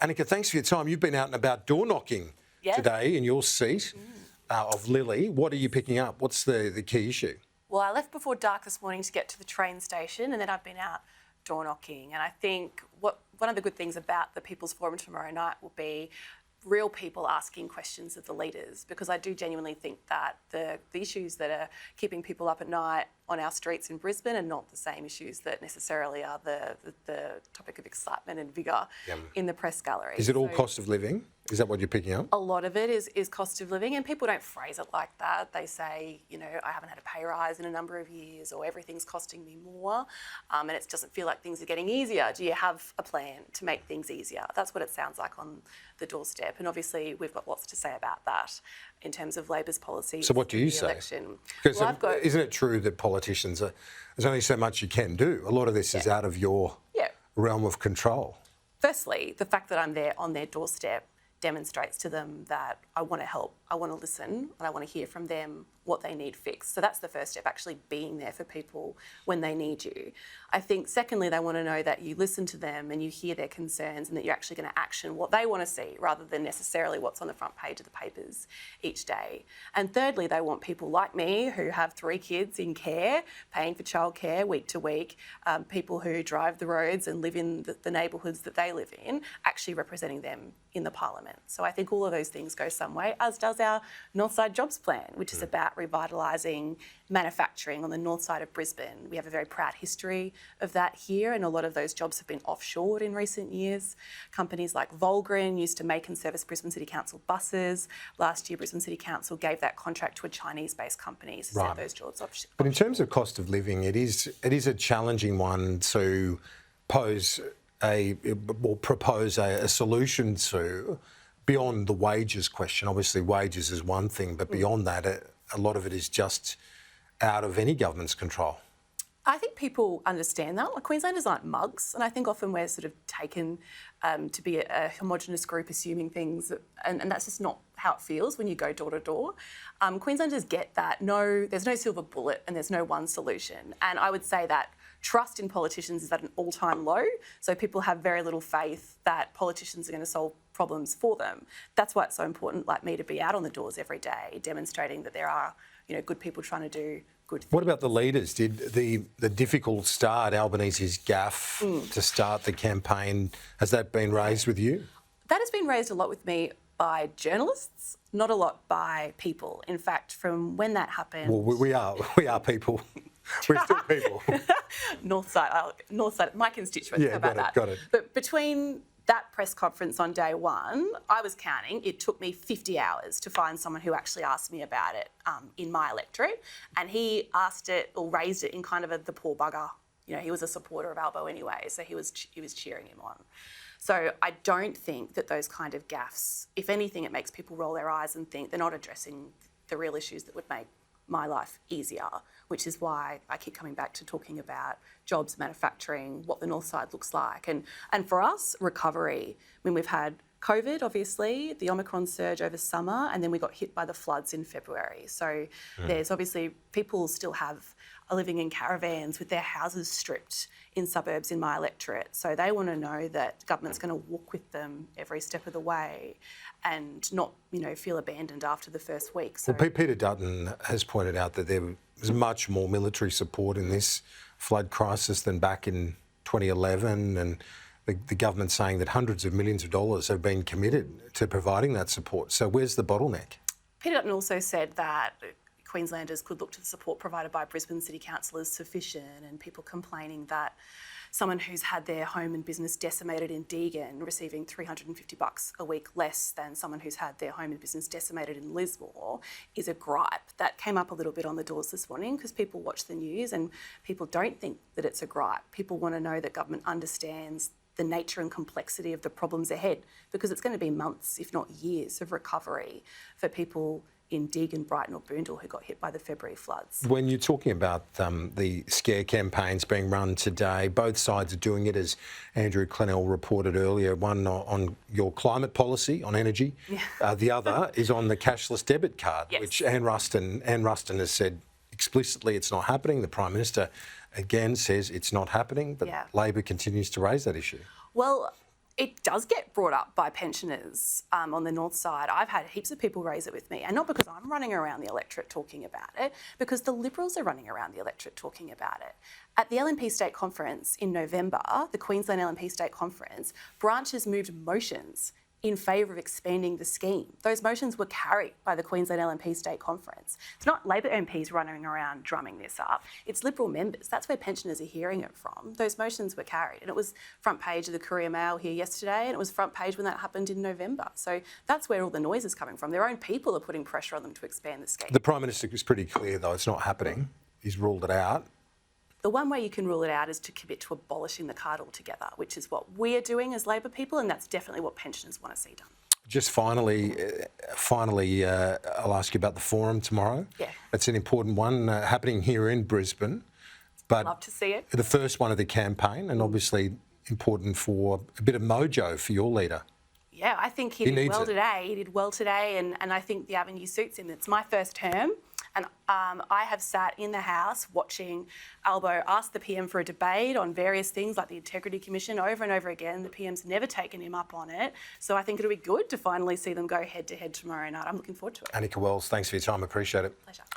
Anika, thanks for your time. You've been out and about door knocking today in your seat of Lilley. What are you picking up? What's the key issue? Well, I left before dark this morning to get to the train station, and then I've been out door knocking. And I think one of the good things about the People's Forum tomorrow night will be real people asking questions of the leaders, because I do genuinely think that the issues that are keeping people up at night on our streets in Brisbane are not the same issues that necessarily are the topic of excitement and vigour in the press gallery. Is it all cost of living? Is that what you're picking up? A lot of it is cost of living, and people don't phrase it like that. They say, you know, I haven't had a pay rise in a number of years, or everything's costing me more, and it doesn't feel like things are getting easier. Do you have a plan to make things easier? That's what it sounds like on the doorstep, and obviously we've got lots to say about that in terms of Labor's policies. So what do you say? Election. Because isn't it true that politicians there's only so much you can do? A lot of this is out of your realm of control. Firstly, the fact that I'm there on their doorstep demonstrates to them that I want to help, I want to listen, and I want to hear from them what they need fixed. So that's the first step, actually being there for people when they need you. I think secondly, they want to know that you listen to them and you hear their concerns, and that you're actually going to action what they want to see rather than necessarily what's on the front page of the papers each day. And thirdly, they want people like me who have 3 kids in care, paying for childcare week to week, people who drive the roads and live in the neighbourhoods that they live in, actually representing them in the parliament. So I think all of those things go some way, as does our Northside Jobs Plan, which is about revitalising manufacturing on the north side of Brisbane. We have a very proud history of that here, and a lot of those jobs have been offshored in recent years. Companies like Volgren used to make and service Brisbane City Council buses. Last year, Brisbane City Council gave that contract to a Chinese-based company to send those jobs offshore. But in terms of cost of living, it is a challenging one to propose a solution to, beyond the wages question. Obviously, wages is one thing, but beyond that, a lot of it is just out of any government's control. I think people understand that. Like, Queenslanders aren't mugs, and I think often we're sort of taken to be a homogenous group assuming things, and that's just not how it feels when you go door to door. Queenslanders get that there's no silver bullet and there's no one solution. And I would say that trust in politicians is at an all-time low, so people have very little faith that politicians are going to solve problems for them. That's why it's so important, like me, to be out on the doors every day, demonstrating that there are, you know, good people trying to do good things. What about the leaders? Did the difficult start, Albanese's gaffe to start the campaign, has that been raised with you? That has been raised a lot with me by journalists, not a lot by people. In fact, from when that happened... Well, we are people. We're still people. Northside, my constituents, how about that? Got it. But between that press conference on day one, I was counting, it took me 50 hours to find someone who actually asked me about it in my electorate. And he asked it, or raised it in kind of the poor bugger. You know, he was a supporter of Albo anyway, so he was cheering him on. So I don't think that those kind of gaffes, if anything, it makes people roll their eyes and think they're not addressing the real issues that would make my life easier, which is why I keep coming back to talking about jobs, manufacturing, what the north side looks like. And for us, recovery. I mean, we've had COVID, obviously, the Omicron surge over summer, and then we got hit by the floods in February. So there's obviously people still are living in caravans with their houses stripped in suburbs in my electorate. So they want to know that government's going to walk with them every step of the way and not, you know, feel abandoned after the first week. So, well, Peter Dutton has pointed out that there was much more military support in this flood crisis than back in 2011, and the government saying that hundreds of millions of dollars have been committed to providing that support. So where's the bottleneck? Peter Dutton also said that Queenslanders could look to the support provided by Brisbane City Council as sufficient, and people complaining that someone who's had their home and business decimated in Deagon receiving $350 a week less than someone who's had their home and business decimated in Lismore is a gripe. That came up a little bit on the doors this morning because people watch the news and people don't think that it's a gripe. People want to know that government understands the nature and complexity of the problems ahead, because it's going to be months, if not years, of recovery for people in Deagon, Brighton or Boondall who got hit by the February floods. When you're talking about the scare campaigns being run today, both sides are doing it, as Andrew Clennell reported earlier, one on your climate policy on energy, the other is on the cashless debit card, which Anne Ruston has said explicitly it's not happening. The Prime Minister again says it's not happening, but Labor continues to raise that issue. Well, It does get brought up by pensioners on the north side. I've had heaps of people raise it with me, and not because I'm running around the electorate talking about it, because the Liberals are running around the electorate talking about it. At the LNP State Conference in November, the Queensland LNP State Conference, branches moved motions in favour of expanding the scheme. Those motions were carried by the Queensland LNP State Conference. It's not Labor MPs running around drumming this up. It's Liberal members. That's where pensioners are hearing it from. Those motions were carried, and it was front page of the Courier Mail here yesterday, and it was front page when that happened in November. So that's where all the noise is coming from. Their own people are putting pressure on them to expand the scheme. The Prime Minister was pretty clear, though, it's not happening. He's ruled it out. The one way you can rule it out is to commit to abolishing the card altogether, which is what we're doing as Labor people, and that's definitely what pensioners want to see done. Just finally, I'll ask you about the forum tomorrow. Yeah. It's an important one happening here in Brisbane. But love to see it. The first one of the campaign, and obviously important for a bit of mojo for your leader. Yeah, I think he did well today. He did well today, and I think the avenue suits him. It's my first term, and I have sat in the House watching Albo ask the PM for a debate on various things like the Integrity Commission over and over again. The PM's never taken him up on it. So I think it'll be good to finally see them go head-to-head tomorrow night. I'm looking forward to it. Anika Wells, thanks for your time. Appreciate it. Pleasure.